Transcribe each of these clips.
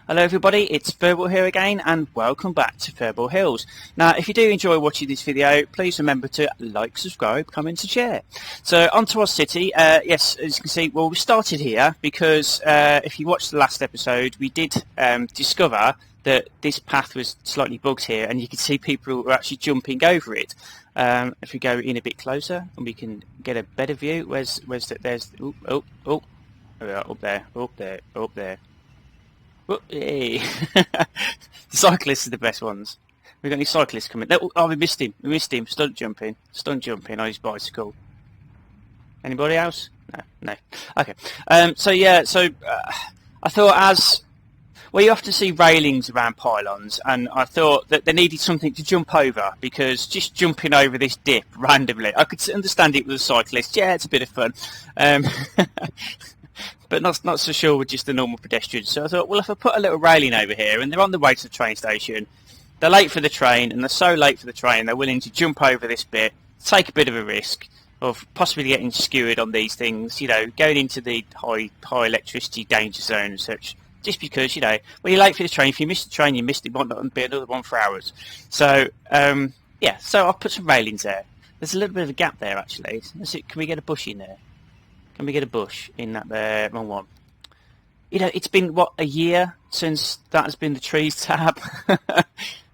Hello everybody, it's Verbal here again and welcome back to Verbal Hills. Now if you do enjoy watching this video, please remember to like, subscribe, comment and share. So onto our city, yes, as you can see, well we started here because if you watched the last episode we did discover that this path was slightly bugged here and you can see people who were actually jumping over it. If we go in a bit closer and we can get a better view, where's that? There's, up there. Oh, hey. The cyclists are the best ones. We've got any cyclists coming? Oh, we missed him. Stunt jumping on his bicycle. Anybody else? No. Okay. I thought you often see railings around pylons, and I thought that they needed something to jump over, because just jumping over this dip randomly, I could understand it with a cyclist. Yeah, it's a bit of fun. But not so sure with just the normal pedestrians. So I thought, well, if I put a little railing over here, and they're on the way to the train station, they're late for the train, and they're so late for the train, they're willing to jump over this bit, take a bit of a risk of possibly getting skewered on these things, going into the high electricity danger zone and such, just because, when you're late for the train, if you miss the train, you missed it, might not be another one for hours. So, so I'll put some railings there. There's a little bit of a gap there, actually. Can we get a bush in there? Can we get a bush in that there? Wrong one. It's been, a year since that has been the trees tab?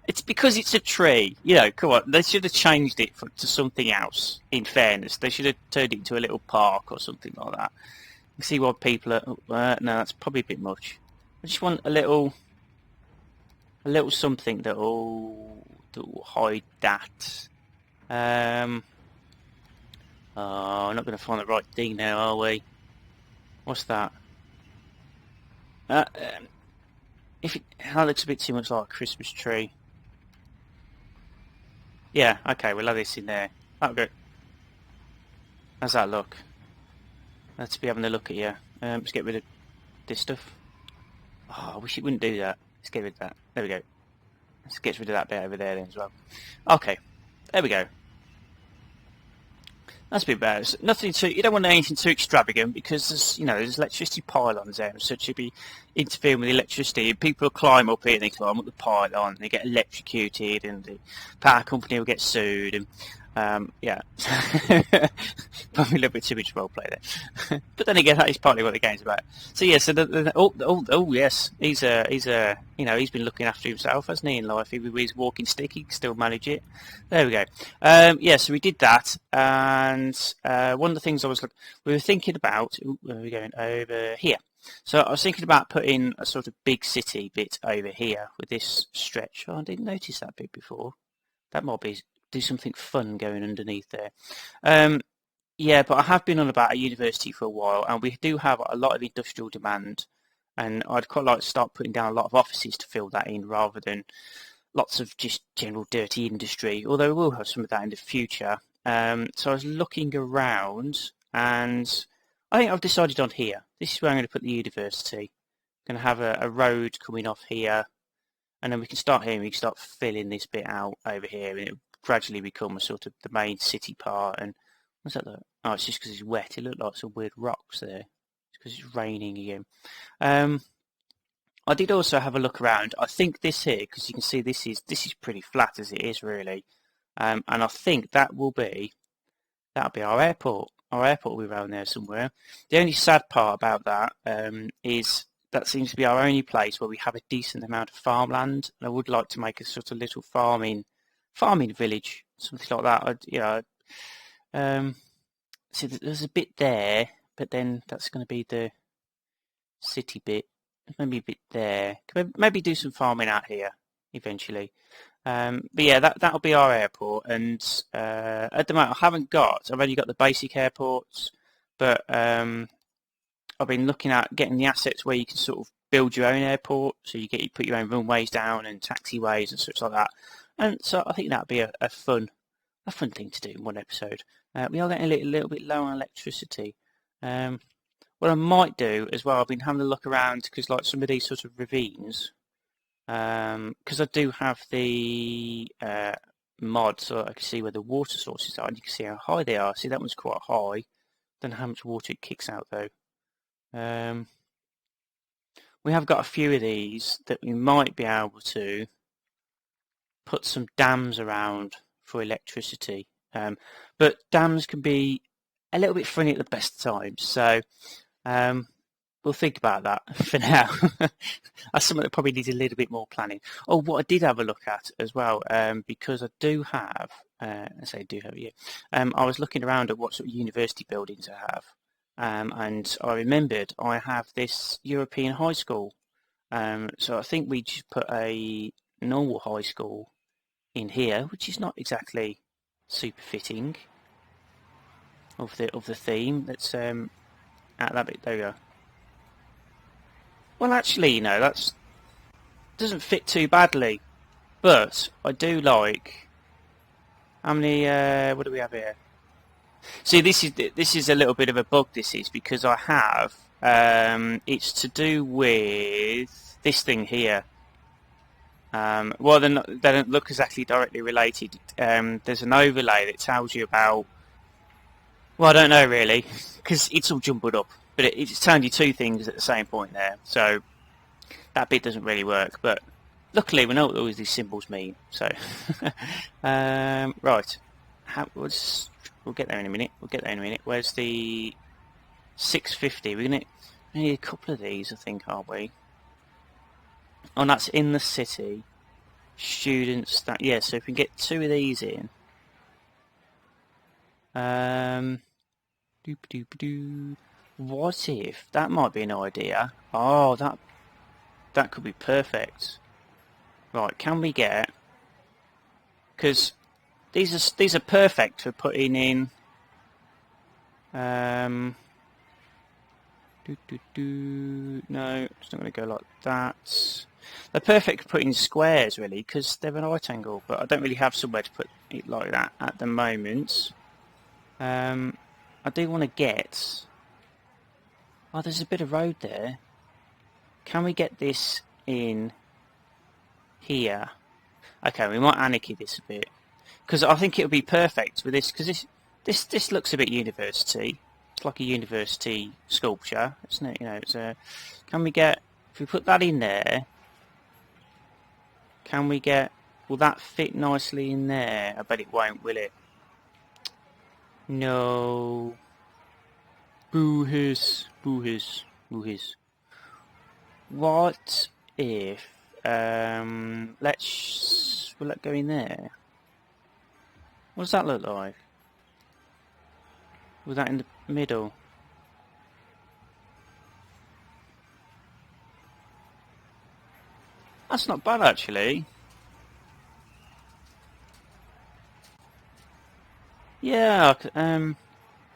It's because it's a tree. Come on. They should have changed it to something else, in fairness. They should have turned it into a little park or something like that. You see what people are... no, that's probably a bit much. I just want a little something that will hide that. Oh, we're not going to find the right thing now, are we? What's that? That looks a bit too much like a Christmas tree. Yeah, okay, we'll have this in there. That'll go. How's that look? Let's be having a look at you. Let's get rid of this stuff. Oh, I wish it wouldn't do that. Let's get rid of that. There we go. Let's get rid of that bit over there then as well. Okay, there we go. That's a bit bad. You don't want anything too extravagant, because there's electricity pylons there and such. You'd be interfering with the electricity. People will climb up here, they climb up the pylon, they get electrocuted, and the power company will get sued. And probably a little bit too much role play there. But then again, that is partly what the game's about. So yeah, yes, he's been looking after himself, hasn't he, in life? With his walking stick, he can still manage it. There we go. So we did that, and one of the things we were thinking about. Where are we going? Over here. So I was thinking about putting a sort of big city bit over here with this stretch. Oh, I didn't notice that bit before. That might do something fun going underneath there. But I have been on about a university for a while, and we do have a lot of industrial demand, and I'd quite like to start putting down a lot of offices to fill that in, rather than lots of just general dirty industry, although we will have some of that in the future. So I was looking around, and I think I've decided on here. This is where I'm going to put the university. I'm going to have a road coming off here, and then we can start here, and we can start filling this bit out over here, and it'll gradually become a sort of the main city part. And what's that look? Oh, it's just because it's wet. It looked like some weird rocks there. It's because it's raining again. I did also have a look around. I think this here, because you can see this is pretty flat as it is, really. And I think that'll be our airport. Our airport will be around there somewhere. The only sad part about that is that seems to be our only place where we have a decent amount of farmland. And I would like to make a sort of little farming village, something like that. See, there's a bit there, but then that's going to be the city bit. Maybe a bit there. Maybe do some farming out here eventually. But yeah, that'll be our airport. And at the moment, I've only got the basic airports, but I've been looking at getting the assets where you can sort of build your own airport. So you put your own runways down and taxiways and such like that. And so I think that'd be a fun thing to do in one episode. We are getting a little bit low on electricity. What I might do as well, I've been having a look around, because like some of these sort of ravines, because I do have the mod, so I can see where the water sources are, and you can see how high they are. See, that one's quite high. Don't know how much water it kicks out though. we have got a few of these that we might be able to put some dams around for electricity. But dams can be a little bit funny at the best times, so we'll think about that for now. That's something that probably needs a little bit more planning. Oh, what I did have a look at as well, because I do have, I say do have, yeah, I was looking around at what sort of university buildings I have, and I remembered I have this European high school. So I think we just put a normal high school in here, which is not exactly super fitting of the theme. That's at that bit. There we go. Well, actually, you know, that doesn't fit too badly, but I do like. How many? What do we have here? See, this is a little bit of a bug. This is because I have. It's to do with this thing here. Well, they don't look exactly directly related. There's an overlay that tells you about. Well, I don't know really, because it's all jumbled up. But it's telling you two things at the same point there. So that bit doesn't really work. But luckily, we know what all these symbols mean. So right, we'll get there in a minute. Where's the 650? We need a couple of these, I think, aren't we? Oh, and that's in the city. Students, that, yeah, so if we can get two of these in. What if, that might be an idea. Oh, that could be perfect. Right, can we get, because these are perfect for putting in, no, it's not going to go like that. They're perfect for putting squares, really, because they're an right angle, but I don't really have somewhere to put it like that at the moment. I do want to get... Oh, there's a bit of road there. Can we get this in here? Okay, we might anarchy this a bit, because I think it'll be perfect with this, because this looks a bit university. It's like a university sculpture, isn't it? You know, it's a... Can we get... If we put that in there... Can we get... Will that fit nicely in there? I bet it won't, will it? No. Boo-hiss. Boo-hiss. Boo-hiss. What if... let's... Will that go in there? What does that look like? Was that in the middle? That's not bad, actually. Yeah,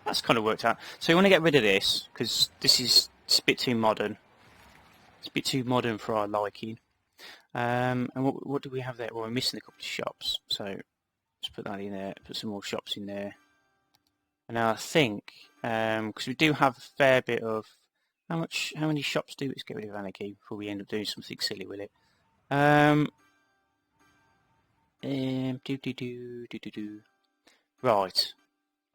that's kind of worked out. So you want to get rid of this, because it's a bit too modern. It's a bit too modern for our liking. And what do we have there? Well, we're missing a couple of shops, so let's put that in there, put some more shops in there. And now I think, because we do have a fair bit of... How many shops do we... Let's get rid of anarchy before we end up doing something silly with it. Right.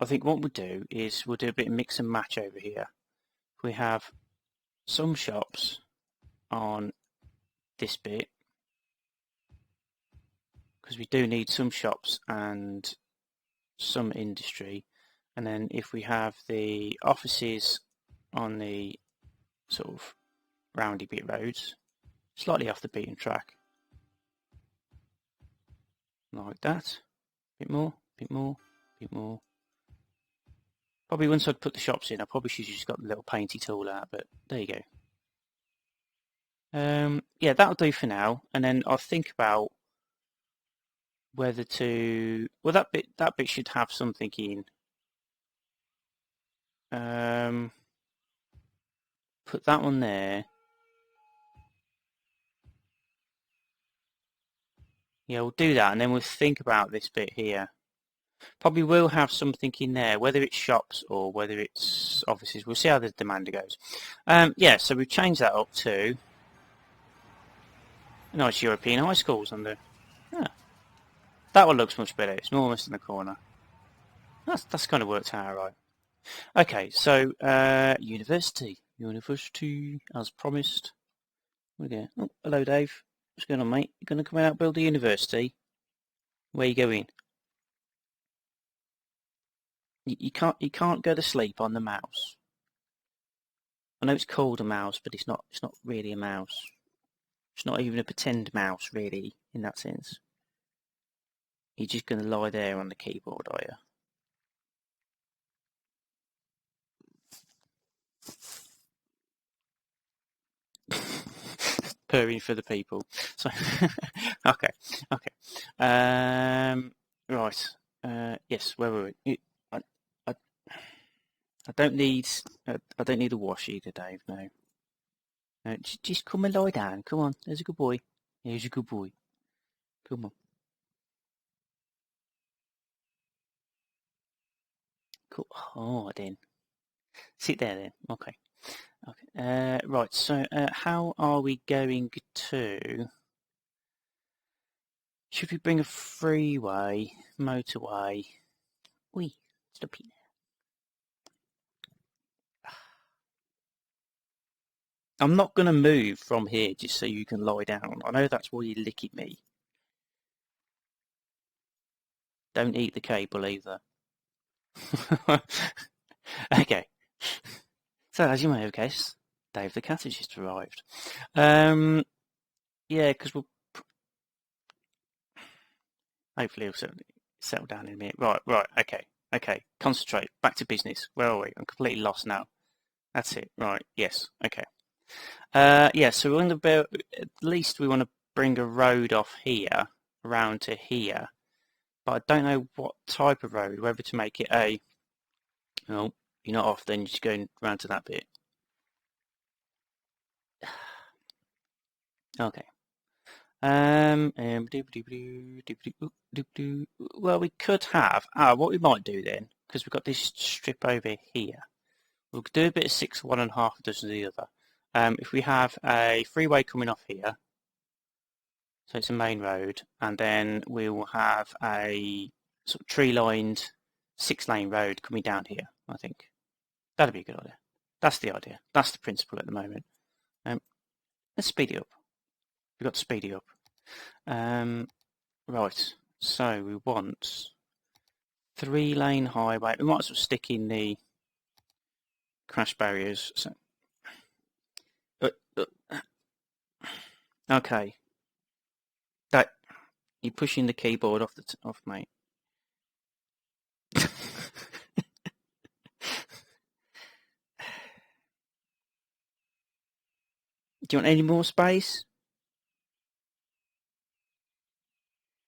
I think what we'll do is we'll do a bit of mix and match over here. We have some shops on this bit, because we do need some shops and some industry. And then if we have the offices on the sort of roundy bit roads, slightly off the beaten track, like that. Bit more, bit more, bit more. Probably once I'd put the shops in, I probably should have just got the little painty tool out, but there you go. Yeah, that'll do for now, and then I'll think about whether to... Well, that bit should have something in. Put that one there. Yeah, we'll do that, and then we'll think about this bit here. Probably will have something in there, whether it's shops or whether it's offices. We'll see how the demand goes. Yeah, so we've changed that up to nice European high schools on the... Yeah. That one looks much better. It's more almost in the corner. That's kind of worked out right. Okay, so university as promised. We go. Oh, hello, Dave. What's going on, mate? You going to come out and build a university? Where you going? You can't go to sleep on the mouse. I know it's called a mouse, but it's not. It's not really a mouse. It's not even a pretend mouse, really, in that sense. You're just going to lie there on the keyboard, are you? Purring for the people. So, okay. Right. Yes. Where were we? I, I, I don't need. I don't need a wash either, Dave. No. No. Just come and lie down. Come on. There's a good boy. There's a good boy. Come on. Cool. Oh, then. Sit there then. Okay. Okay. Right. So, how are we going to? Should we bring a freeway, motorway? Oi, stop it. I'm not going to move from here just so you can lie down. I know that's why you lick at me. Don't eat the cable either. Okay. So, as you may have guessed, Dave the cat has just arrived. Yeah, because we'll hopefully he'll settle down in a minute. Right, okay. Concentrate. Back to business. Where are we? I'm completely lost now. That's it. Right, yes, okay. Yeah, so we want to build, at least we want to bring a road off here, around to here. But I don't know what type of road, whether to make it a, oh, you're not off then, you're just going round to that bit. Okay. Well, we could have, what we might do then, because we've got this strip over here, we'll do a bit of 6 one and a half dozen the other. If we have a freeway coming off here, so it's a main road, and then we will have a sort of tree-lined 6-lane road coming down here, I think. That'd be a good idea. That's the idea. That's the principle at the moment. Let's speed it up. We've got to speed it up. Right, so we want 3-lane highway. We might as well stick in the crash barriers. So, okay. That you're pushing the keyboard off off, mate. Do you want any more space?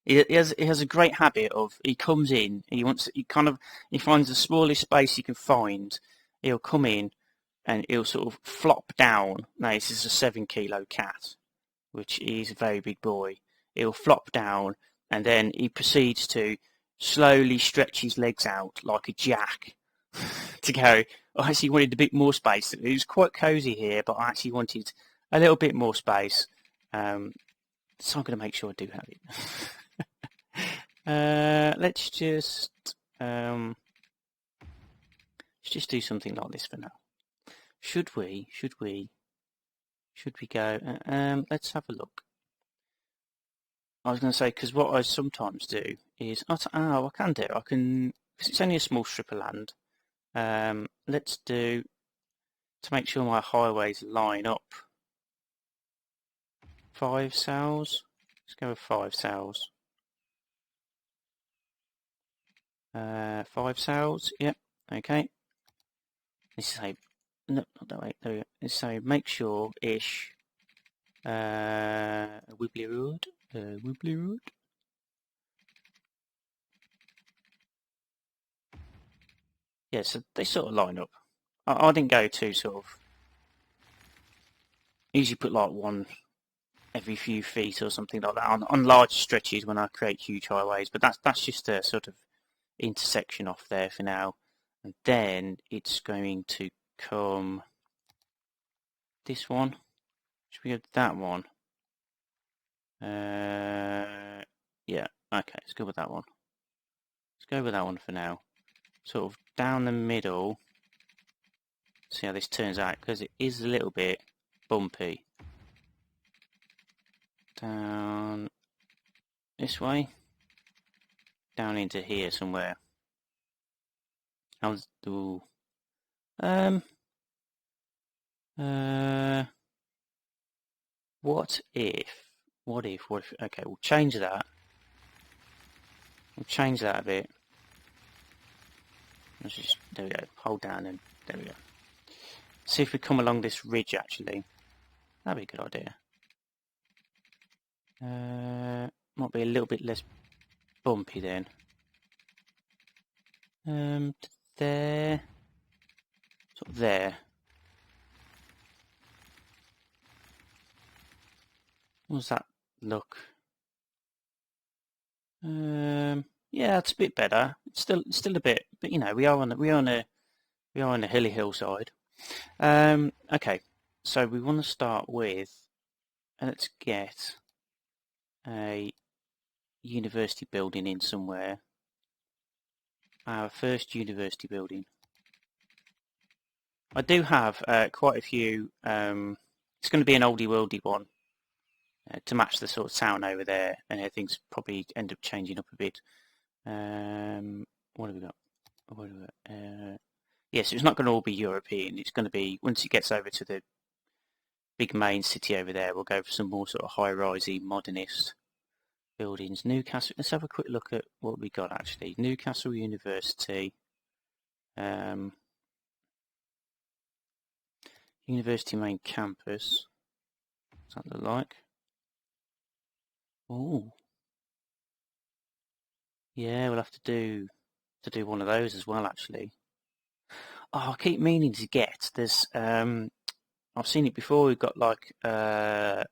He has a great habit of, he comes in, he finds the smallest space he can find. He'll come in and he'll sort of flop down. Now this is a 7-kilo cat, which is a very big boy. He'll flop down and then he proceeds to slowly stretch his legs out like a jack to go, I actually wanted a bit more space. It was quite cosy here, but I actually wanted a little bit more space. So I'm going to make sure I do have it. Let's just do something like this for now. Should we go? Let's have a look. I was going to say, because what I sometimes do is, I can do. I can, because it's only a small strip of land. Let's do, to make sure my highways line up, 5 cells. Let's go with 5 cells. 5 cells. Yep. Okay. Let's say, no, not that way. There we go. Let's say, make sure ish. Wibbly road. Wibbly road. Yeah, so they sort of line up. I didn't go too sort of. I usually put like one every few feet or something like that on large stretches when I create huge highways. But that's just a sort of intersection off there for now, and then it's going to come this one. Should we go to that one? Yeah. Okay, let's go with that one. Let's go with that one for now. Sort of down the middle. See how this turns out, because it is a little bit bumpy. down this way, down into here somewhere. How's the what if? Okay, we'll change that. We'll change that a bit. Let's just, there we go. Hold down and there we go. See if we come along this ridge actually. That'd be a good idea. Might be a little bit less bumpy then. There. Sort of there. What does that look? Yeah, it's a bit better. It's still a bit, but you know, we are on a hilly hillside. Okay, so we want to start with, let's get a university building in somewhere. Our first university building. I do have quite a few. It's going to be an oldie worldy one to match the sort of town over there, and everything's probably end up changing up a bit. What have we got? Yes, it's not going to all be European. It's going to be, once it gets over to the big main city over there, we'll go for some more sort of high-risey modernist buildings. Newcastle. Let's have a quick look at what we got actually. Newcastle University. University main campus. What's that look like? Oh, yeah, we'll have to do one of those as well actually. Oh, I keep meaning to get. There's I've seen it before. We've got like a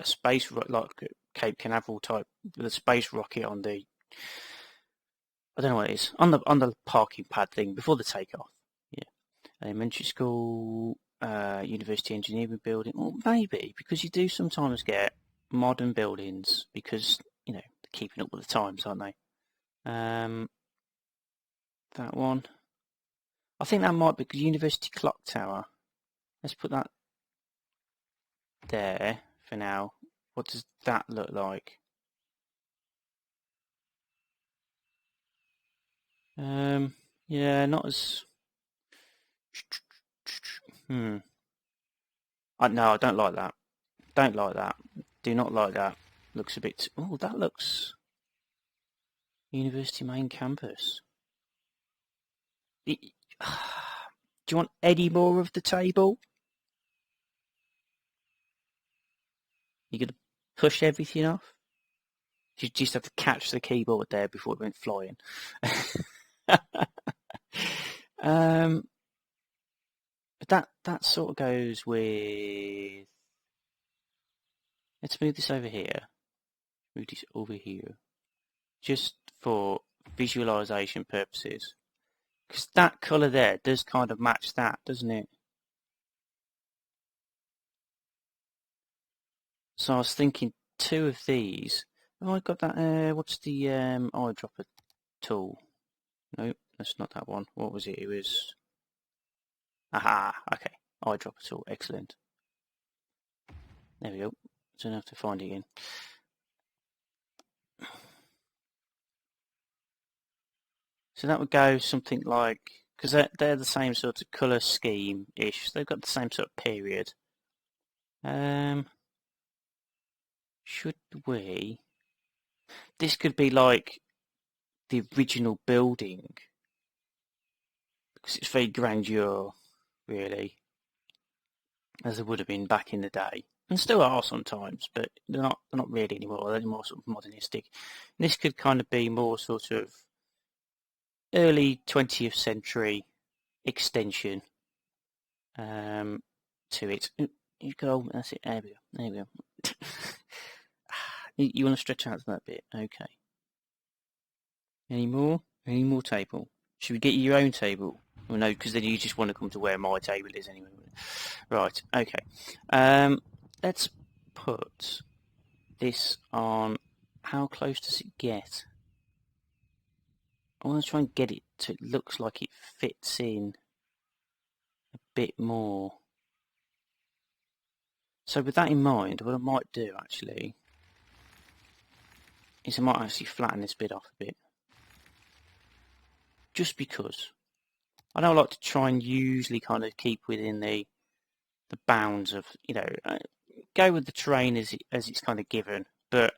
space like Cape Canaveral type with a space rocket on the. I don't know what it is on the parking pad thing before the takeoff. Yeah, elementary school, university engineering building. Well, maybe because you do sometimes get modern buildings because you know they're keeping up with the times, aren't they? That one. I think that might be the University Clock Tower. Let's put that there for now. What does that look like? Yeah, not as. No, I don't like that. Don't like that. Do not like that. Looks a bit. Oh, that looks. University main campus. Do you want any more of the table? You gonna push everything off? You just have to catch the keyboard there before it went flying. That sort of goes with. Let's move this over here. Move this over here, just for visualization purposes, because that colour there does kind of match that, doesn't it? So I was thinking two of these. Oh, I got that. What's the eyedropper tool? Nope, that's not that one. What was it? It was. Aha. Okay, eyedropper tool. Excellent. There we go. Don't have to find it again. So that would go something like, because they're the same sort of colour scheme-ish. They've got the same sort of period. Should we? This could be like the original building, because it's very grandeur, really, as it would have been back in the day, and still are sometimes, but they're not really anymore. They're more sort of modernistic. And this could kind of be more sort of early 20th century extension to it. You go, that's it. There we go. There we go. You want to stretch out that bit? Okay. Any more? Any more table? Should we get you your own table? Well, no, because then you just want to come to where my table is anyway. Right. Okay. Let's put this on. How close does it get? I want to try and get it so it looks like it fits in a bit more. So with that in mind, what I might do actually is I might actually flatten this bit off a bit. Just because. I don't like to try and usually kind of keep within the bounds of, go with the terrain as it's kind of given. But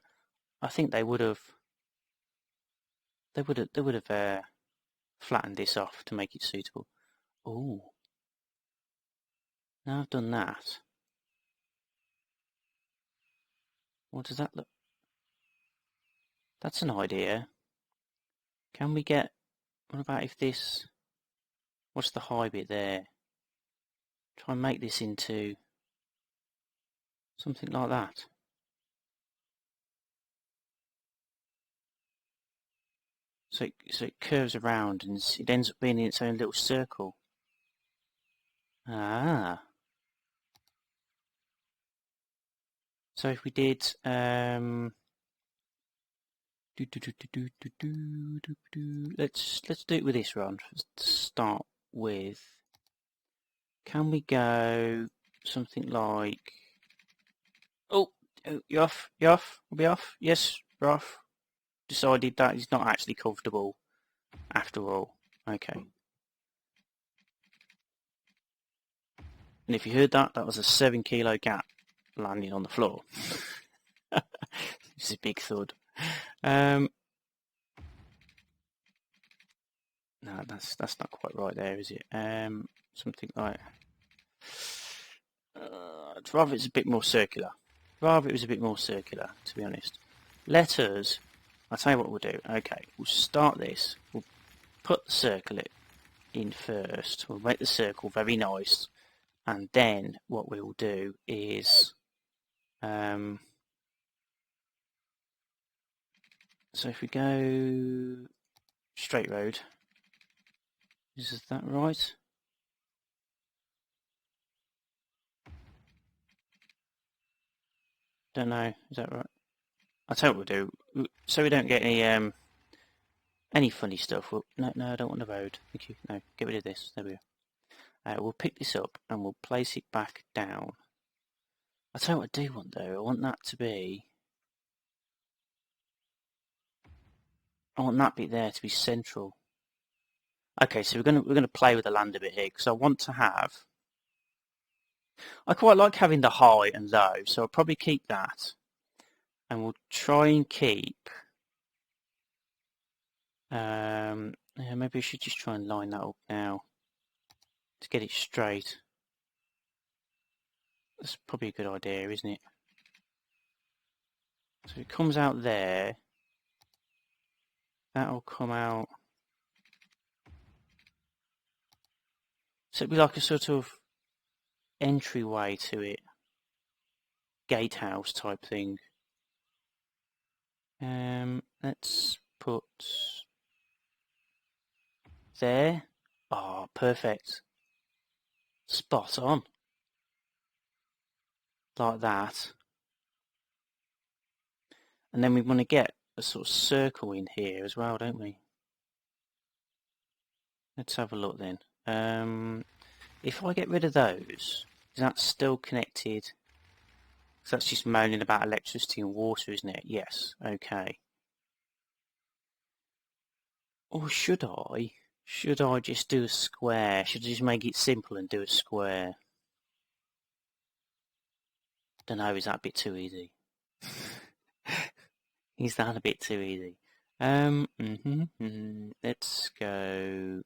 I think they would have flattened this off to make it suitable. Oh, now I've done that. What does that look? That's an idea. Can we get? What about if this? What's the high bit there? Try and make this into something like that. So it curves around and it ends up being in its own little circle. Ah. So if we did let's do it with this round to start with. Can we go something like? Oh, you're off. You're off. We'll be off. Yes, we're off. Decided that he's not actually comfortable after all. Okay. And if you heard that, that was a 7 kilo gap landing on the floor. It's a big thud. No, that's not quite right there, is it? Something like. I'd rather it's a bit more circular. Rather it was a bit more circular, to be honest. I'll tell you what we'll do. Okay, we'll start this. We'll put the circle in first. We'll make the circle very nice. And then what we'll do is... so if we go straight road, is that right? Don't know, is that right? I'll tell you what we'll do. So we don't get any funny stuff. No, I don't want the road. Thank you. No, get rid of this. There we go. We'll pick this up and we'll place it back down. I'll tell you what I do want though. I want that bit there to be central. Okay, so we're gonna play with the land a bit here because I want to have. I quite like having the high and low, so I'll probably keep that, and we'll try and keep. Yeah, maybe we should just try and line that up now to get it straight. That's probably a good idea, isn't it? So it comes out there. That'll come out. So it'll be like a sort of entryway to it. Gatehouse type thing. Let's put there. Oh, perfect. Spot on. Like that. And then we want to get a sort of circle in here as well, don't we? Let's have a look then. If I get rid of those, is that still connected? So that's just moaning about electricity and water, isn't it? Yes, okay. Or should I? Should I just do a square? Should I just make it simple and do a square? Don't know, is that a bit too easy? Is that a bit too easy? Let's go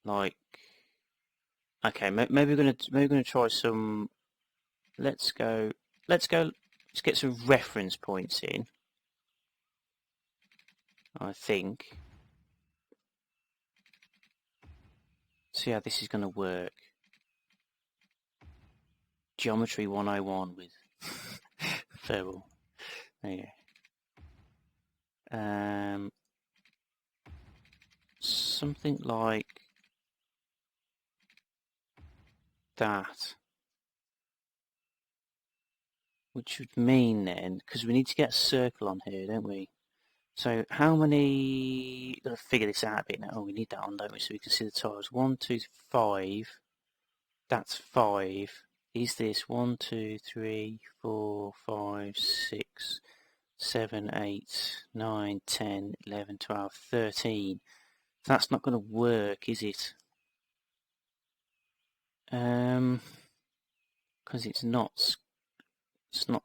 like. Okay, maybe we're gonna try some. Let's get some reference points in. I think. See how this is gonna work. Geometry 101 with Feral. There you go. Something like that. Which would mean then, because we need to get a circle on here, don't we? So how many... Gotta figure this out a bit now. Oh, we need that on, don't we? So we can see the tiles. 1, 2, 5. That's 5. Is this 1, 2, 3, 4, 5, 6, 7, 8, 9, 10, 11, 12, 13. That's not going to work, is it? Because it's not. It's not.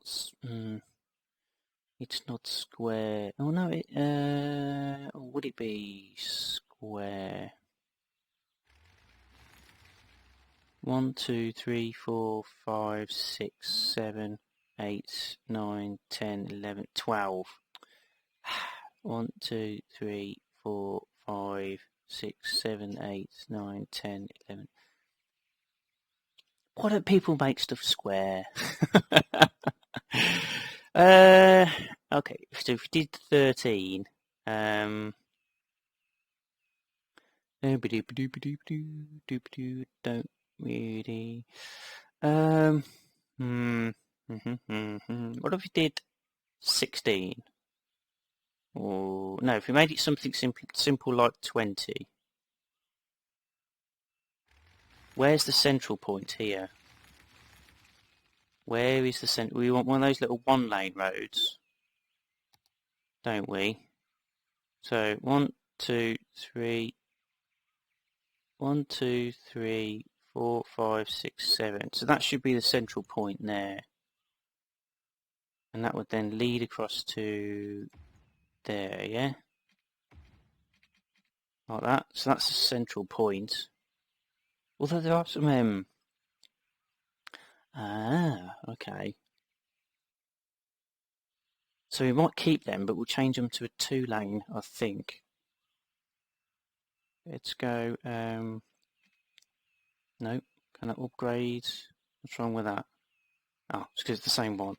It's not square. Oh no! Would it be square? 1, 2, 3, 4, 5, 6, 7, 8, 9, 10, 11, 12. 1, 2, 3, 4, 5, 6, 7, 8, 9, 10, 11. Why don't people make stuff square? Okay, so if we did 13, don't really. What if we did 16? Or no, if we made it something simple like 20. Where's the central point here? Where is the central? We want one of those little one-lane roads, don't we? So 1, 2, 3. 1, 2, 3, 4, 5, 6, 7. So that should be the central point there. And that would then lead across to there, yeah? Like that. So that's the central point. Although there are some... okay. So we might keep them, but we'll change them to a 2-lane, I think. Let's go... no. Can I upgrade? What's wrong with that? Oh, it's because it's the same one.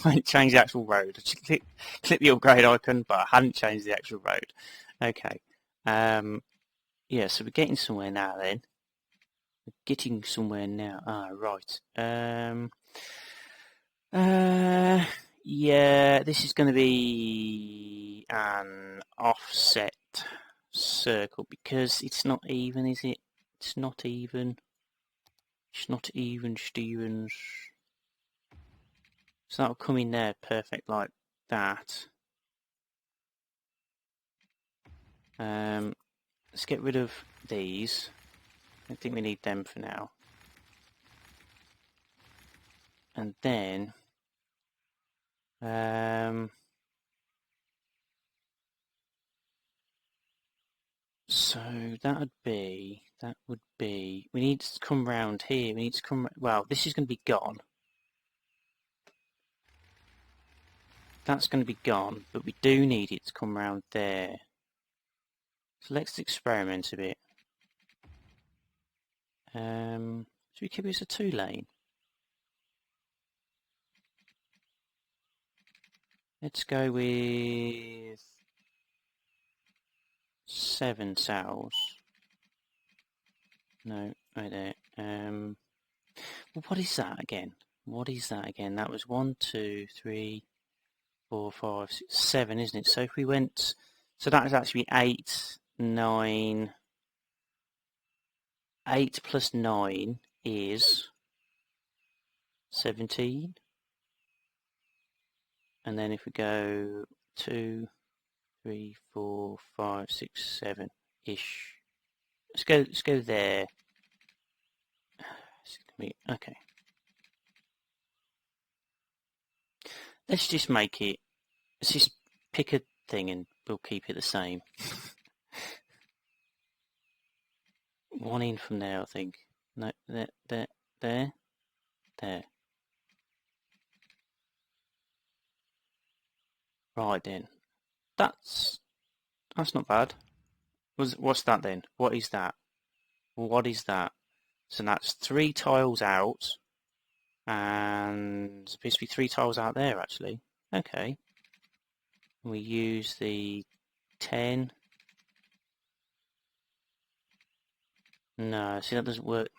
Might change the actual road. Click the upgrade icon, but I hadn't changed the actual road. Okay. Yeah, so we're getting somewhere now then. We're getting somewhere now. Right. Yeah, this is going to be an offset circle because it's not even, is it? It's not even. It's not even, Stevens. So that'll come in there perfect like that. Let's get rid of these. I don't think we need them for now. And then so that would be we need to come round here. We need to come, well, this is going to be gone. That's going to be gone, but we do need it to come round there. So let's experiment a bit. Should we keep it as a 2-lane? Let's go with 7 cells. No, right there. Well, what is that again? What is that again? That was 1, 2, 3, 4, 5, 6, 7, isn't it? So if we went, so that is actually 8, 9. 8 plus 9 is 17. And then if we go 2, 3, 4, 5, 6, 7-ish. Let's go there. Okay. Let's just make it. Let's just pick a thing and we'll keep it the same. 1 in from there, I think. No, there. Right then. That's not bad. What's that then? What is that? What is that? So that's 3 tiles out, and there's supposed to be 3 tiles out there actually. Okay. We use the 10. No, see that doesn't work.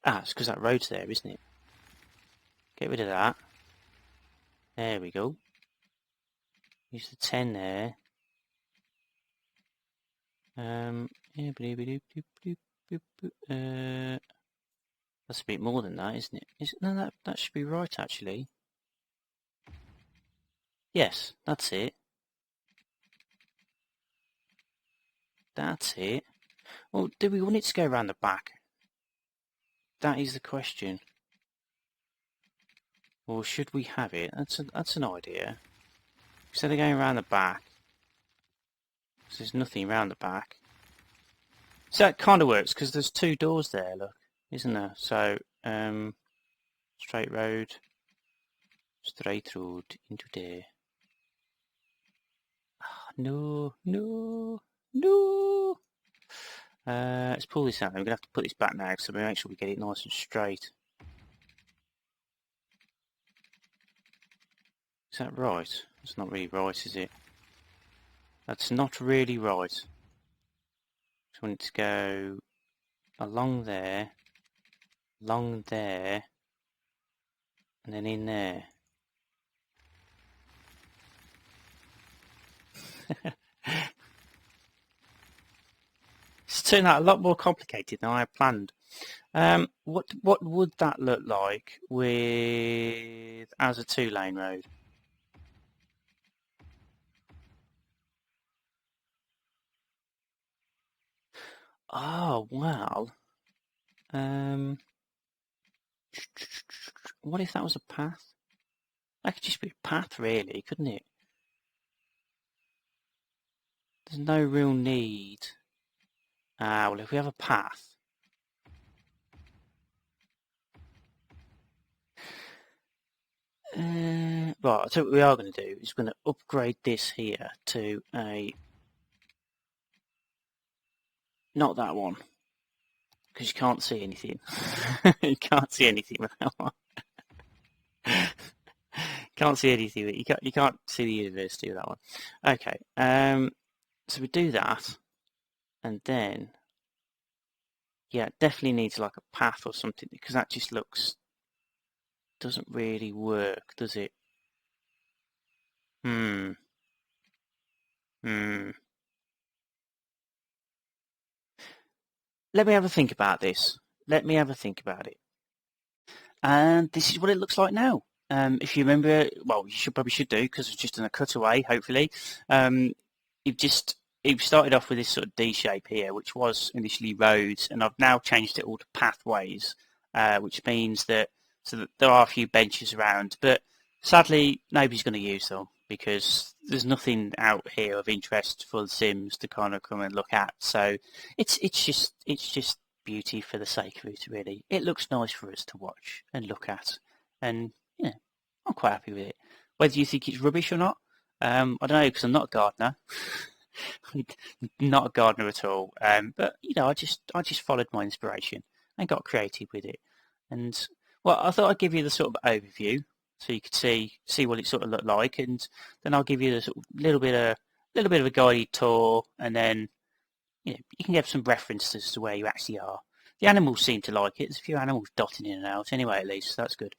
It's because that road's there, isn't it? Get rid of that. There we go. Use the 10 there. That's a bit more than that, isn't it? No, that should be right actually. Yes, that's it. That's it. Well, do we want it to go around the back? That is the question. Or should we have it? That's an idea. Instead of going around the back, because there's nothing around the back. So that kind of works because there's two doors there, look, isn't there? So, straight road into there. No, no, no. Let's pull this out. I'm going to have to put this back now, so we make sure we get it nice and straight. Is that right? That's not really right, is it? That's not really right. Just want it to go along there, and then in there. It's turned out a lot more complicated than I had planned. What would that look like with as a 2-lane road? Oh well. What if that was a path? That could just be a path, really, couldn't it? There's no real need. Well, if we have a path. Right, so what we are going to do is we're going to upgrade this here to a... Not that one. Because you can't see anything. You can't see anything with that one. Can't see anything. You can't see the university with that one. Okay. So we do that, and then yeah, it definitely needs like a path or something because that just doesn't really work, does it? Hmm. Let me have a think about this. Let me have a think about it. And this is what it looks like now. If you remember, well, you probably should do because it's just in a cutaway, hopefully. You've just you've started off with this sort of D shape here, which was initially roads, and I've now changed it all to pathways, which means that there are a few benches around, but sadly nobody's going to use them because there's nothing out here of interest for the Sims to kind of come and look at. So it's just beauty for the sake of it, really. It looks nice for us to watch and look at, and yeah, I'm quite happy with it. Whether you think it's rubbish or not, I don't know because I'm not a gardener. Not a gardener at all. But I just followed my inspiration and got creative with it. And well, I thought I'd give you the sort of overview so you could see what it sort of looked like, and then I'll give you the sort of little bit of a guided tour, and then you can get some reference as to where you actually are. The animals seem to like it. There's a few animals dotting in and out anyway, at least, so that's good.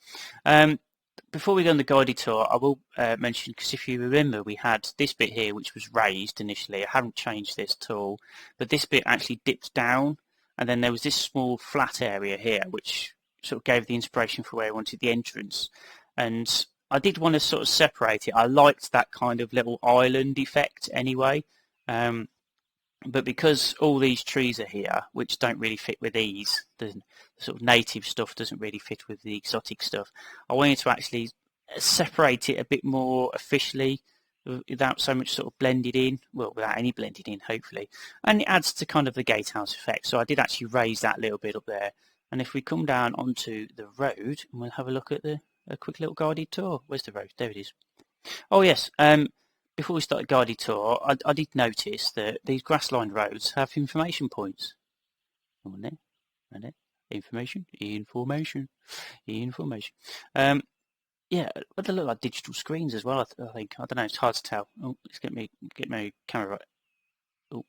Before we go on the guided tour, I will mention, because if you remember, we had this bit here, which was raised initially. I haven't changed this at all, but this bit actually dipped down, and then there was this small flat area here, which sort of gave the inspiration for where I wanted the entrance. And I did want to sort of separate it. I liked that kind of little island effect anyway. But because all these trees are here, which don't really fit with these, the sort of native stuff doesn't really fit with the exotic stuff, I wanted to actually separate it a bit more officially without so much sort of blended in, well, without any blended in, hopefully. And it adds to kind of the gatehouse effect. So I did actually raise that little bit up there. And if we come down onto the road, and we'll have a look at a quick little guided tour. Where's the road? There it is. Oh, yes. Before we start the guided tour, I did notice that these grass-lined roads have information points. On there, and there. Information. Yeah, but they look like digital screens as well. I think. I don't know. It's hard to tell. Oh, let's get my camera right. Oh,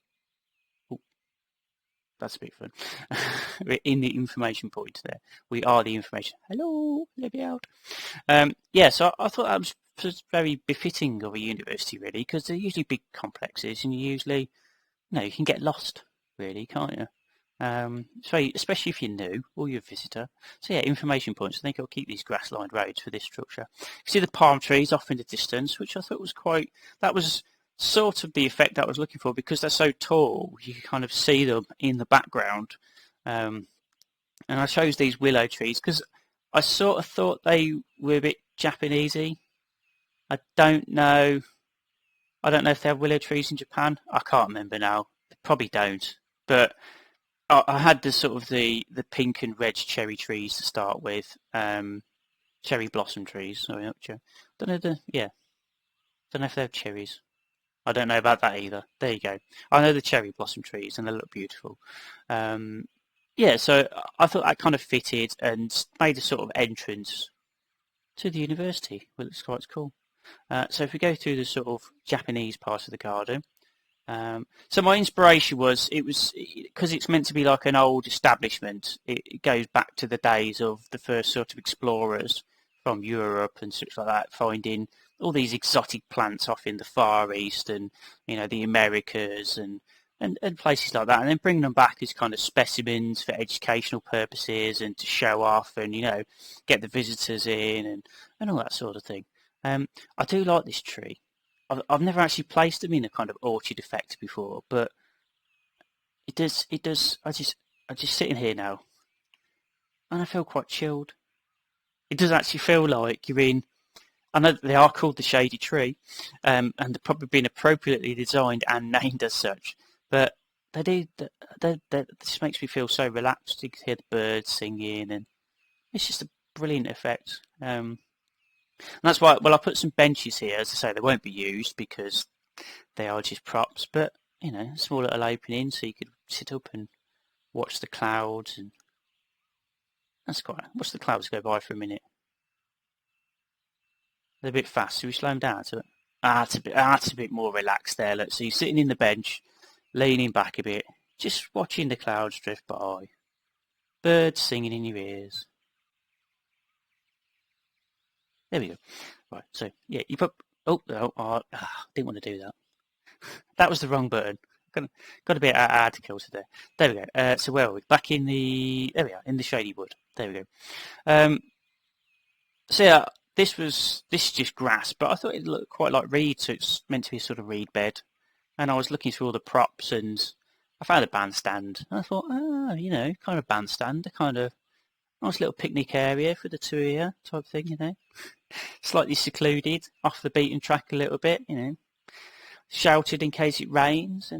oh, that's a bit fun. We're in the information point there. We are the information. Hello, let me out. Yeah, so I thought that was very befitting of a university, really, because they're usually big complexes, and you can get lost, really, can't you? especially if you're new or you're a visitor. So yeah, information points. I think I'll keep these grass-lined roads for this structure. You see the palm trees off in the distance, which I thought was that was sort of the effect I was looking for because they're so tall. You can kind of see them in the background. Um, and I chose these willow trees because I sort of thought they were a bit Japanesey. I don't know. I don't know if they have willow trees in Japan. I can't remember now. They probably don't. But I had the sort of the pink and red cherry trees to start with. Cherry blossom trees. Sorry, not cherry. Don't know don't know if they have cherries. I don't know about that either. There you go. I know the cherry blossom trees and they look beautiful. Um, yeah, so I thought that kind of fitted and made a sort of entrance to the university, which looks quite cool. So if we go through the sort of Japanese part of the garden, so my inspiration was because it's meant to be like an old establishment. It goes back to the days of the first sort of explorers from Europe and such like that, finding all these exotic plants off in the Far East and the Americas and places like that, and then bringing them back as kind of specimens for educational purposes and to show off and get the visitors in and all that sort of thing. I do like this tree. I've never actually placed them in a kind of orchard effect before, but it does. It does. I'm just sitting here now, and I feel quite chilled. It does actually feel like you're in. I know that they are called the shady tree, and they're probably been appropriately designed and named as such. But they do. It just makes me feel so relaxed. You can hear the birds singing, and it's just a brilliant effect. And that's why, well, I put some benches here. As I say, they won't be used because they are just props, but, a small little opening so you could sit up and watch the clouds. And watch the clouds go by for a minute. They're a bit fast, so we slow them down to it. It's a bit more relaxed there. Look, so you're sitting in the bench, leaning back a bit, just watching the clouds drift by. Birds singing in your ears. There we go. Right, so, yeah, you put... didn't want to do that. That was the wrong button. Got a bit hard to kill today. There we go. So where are we? Back in there we are, in the shady wood. There we go. So yeah, this is just grass, but I thought it looked quite like reed, so it's meant to be a sort of reed bed. And I was looking through all the props and I found a bandstand. And I thought, kind of bandstand, a kind of nice little picnic area for the two of you type thing, Slightly secluded, off the beaten track a little bit, sheltered in case it rains,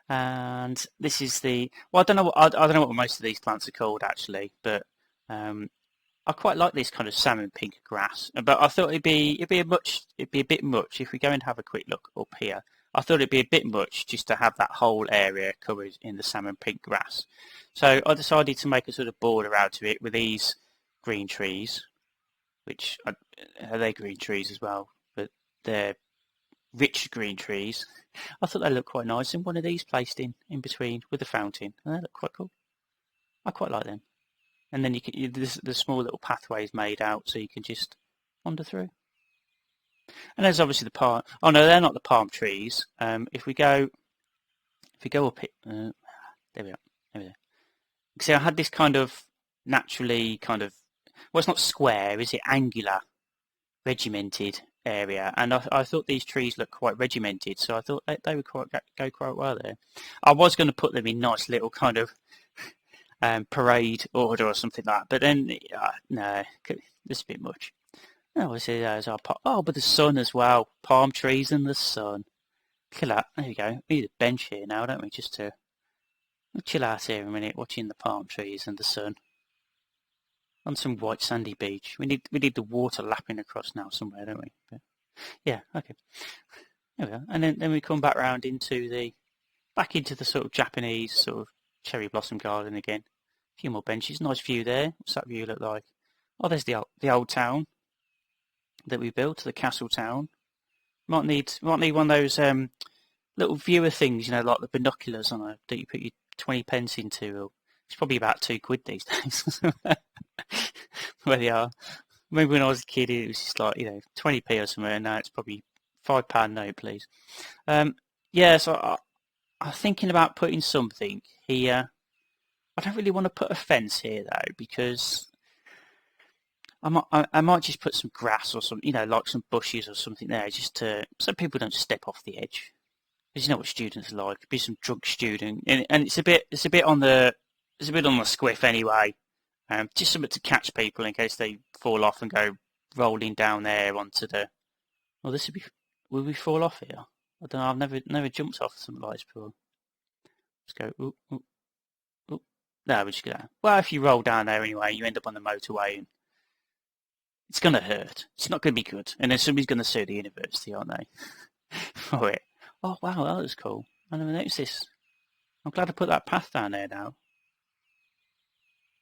and this is I don't know what most of these plants are called actually, but I quite like this kind of salmon pink grass. But I thought it'd be a bit much if we go and have a quick look up here. I thought it'd be a bit much just to have that whole area covered in the salmon pink grass. So I decided to make a sort of border out to it with these green trees, which are they green trees as well, but they're rich green trees. I thought they looked quite nice, and one of these placed in between with the fountain. And they look quite cool. I quite like them. And then the small little pathways made out so you can just wander through. And there's obviously the palm. Oh no, they're not the palm trees. If we go up it, there we are. There we go. See, I had this kind of naturally well, it's not square, is it? Angular, regimented area, and I thought these trees looked quite regimented, so I thought they would go quite well there. I was going to put them in nice little kind of parade order or something like that, but then no, it's a bit much. Obviously, there's our but the sun as well, palm trees and the sun. Look at that. There you go. We need a bench here now, don't we? Just to chill out here a minute, watching the palm trees and the sun on some white sandy beach. We need the water lapping across now somewhere, don't we? But, yeah, okay. There we go. And then we come back round into the sort of Japanese sort of cherry blossom garden again. A few more benches. Nice view there. What's that view look like? Oh, there's the old town that we built, the castle town. Might need one of those little viewer things, like the binoculars on that you put your 20 pence into. It's probably about £2 these days. Where they are. Maybe when I was a kid, it was just like 20p or something. And now it's probably £5 note, please. So I'm thinking about putting something here. I don't really want to put a fence here though, because I might just put some grass or something, like some bushes or something there, just so people don't step off the edge. Because you know what students are like. Be some drunk student, and it's a bit on the squiff anyway. Just something to catch people in case they fall off and go rolling down there onto the. Well, this would be. Will we fall off here? I don't know. I've never jumped off something like this before. Let's go. Ooh, ooh, ooh. No, we just go down. Well, if you roll down there anyway, you end up on the motorway, and it's going to hurt. It's not going to be good. And then somebody's going to sue the university, aren't they? For it. Oh, wow, that was cool. I never noticed this. I'm glad I put that path down there now.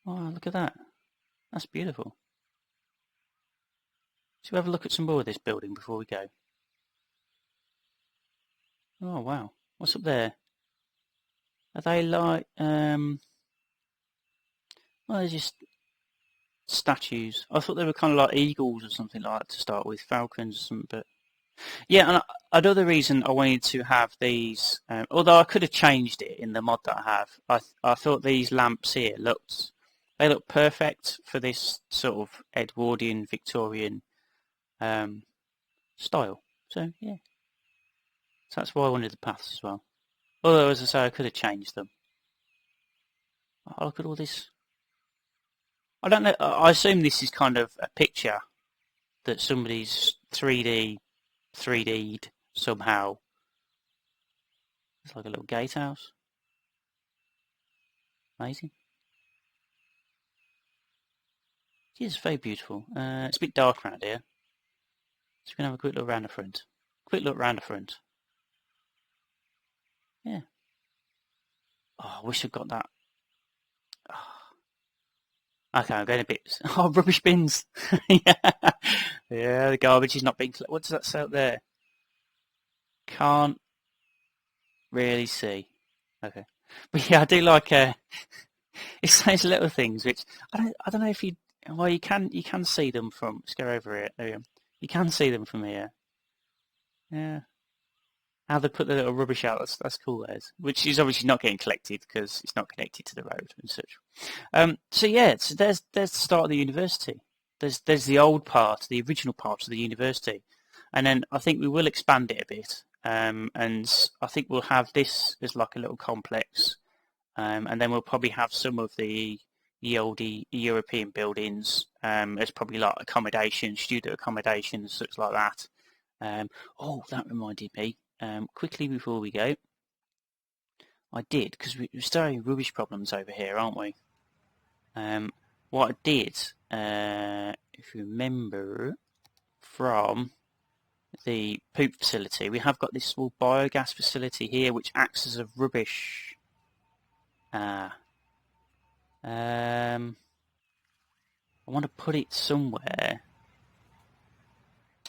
Oh, look at that. That's beautiful. Should we have a look at some more of this building before we go? Oh, wow. What's up there? Are they like, well, they're just statues. I thought they were kind of like eagles or something like that to start with, falcons or something, but... Yeah, and another reason I wanted to have these, although I could have changed it in the mod that I have, I thought these lamps here they look perfect for this sort of Edwardian, Victorian style. So, yeah. So that's why I wanted the paths as well. Although, as I say, I could have changed them. Oh, look at all this. I don't know, I assume this is kind of a picture that somebody's 3D'd somehow. It's like a little gatehouse. Amazing. It is very beautiful. It's a bit dark around here. So we can have a quick look around the front. Yeah. Oh, I wish I'd got that. Oh. Okay, I'm going a bit... Oh, rubbish bins. Yeah. Yeah, the garbage is not being collected. What does that say up there? Can't really see. Okay. But yeah, I do like... it's those little things which... I don't know if you... Well, you can see them from... Let's go over here. There we go. You can see them from here. Yeah. How they put the little rubbish out, that's cool, as which is obviously not getting collected because it's not connected to the road and such. So yeah, so there's the start of the university. There's the old part, the original part of the university, and then I think we will expand it a bit. And I think we'll have this as like a little complex, and then we'll probably have some of the old European buildings as probably like accommodation, student accommodation, such like that. Oh, that reminded me. Quickly before we go, I did, because we're starting rubbish problems over here, aren't we? What I did, if you remember, from the poop facility, we have got this small biogas facility here, which acts as a rubbish. I want to put it somewhere.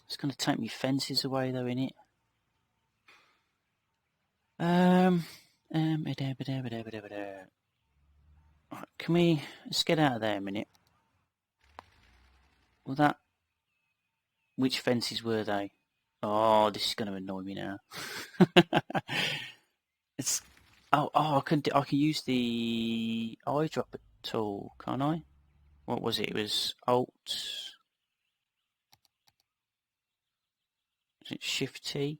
It's going to take me fences away, though, innit? Right, can we... Let's get out of there a minute. Well, that... Which fences were they? Oh, this is going to annoy me now. It's... Oh, I can use the eyedropper tool, can't I? What was it? It was Alt... Is it Shift T?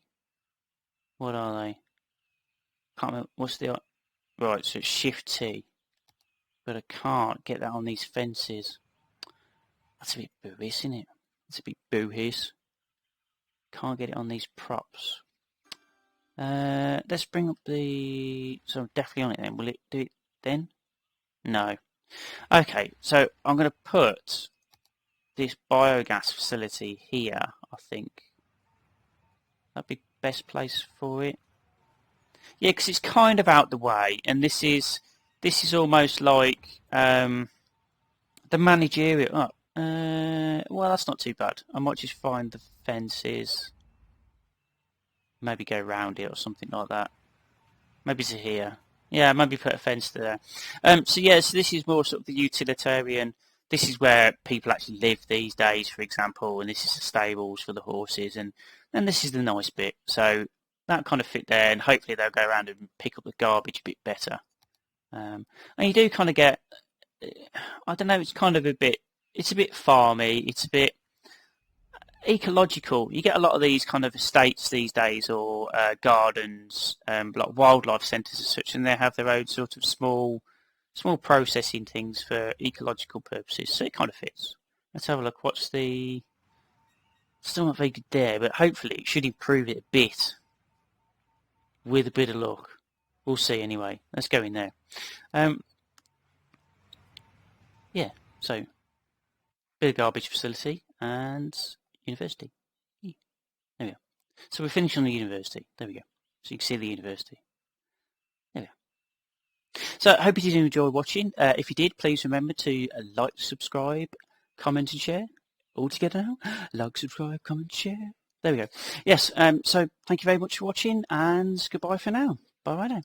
What are they? Can't remember. What's the... Right, so it's Shift T. But I can't get that on these fences. That's a bit boohish, isn't it? It's a bit boohish. Can't get it on these props. Let's bring up the... So I'm definitely on it then. Will it do it then? No. Okay, so I'm going to put this biogas facility here, I think. That'd be best place for it. Yeah, because it's kind of out the way, and this is almost like the managerial. Oh, well, that's not too bad. I might just find the fences, maybe go around it or something like that. Maybe to here. Yeah, maybe put a fence there. So yeah, so this is more sort of the utilitarian. This is where people actually live these days, for example, and this is the stables for the horses, and this is the nice bit. So that kind of fit there, and hopefully they'll go around and pick up the garbage a bit better. And you do kind of get, I don't know, it's kind of it's a bit farmy, it's a bit ecological. You get a lot of these kind of estates these days, or gardens, like wildlife centres and such, and they have their own sort of small processing things for ecological purposes. So it kind of fits. Let's have a look. What's the... Still not very good there, but hopefully it should improve it a bit with a bit of luck. We'll see anyway. Let's go in there. Yeah, so bit of garbage facility and university. There we go. So we're finished on the university. There we go. So you can see the university. There we go. So I hope you did enjoy watching. If you did, please remember to like, subscribe, comment and share. All together now. Like, subscribe, comment, share. There we go. Yes, so thank you very much for watching, and goodbye for now. Bye-bye now.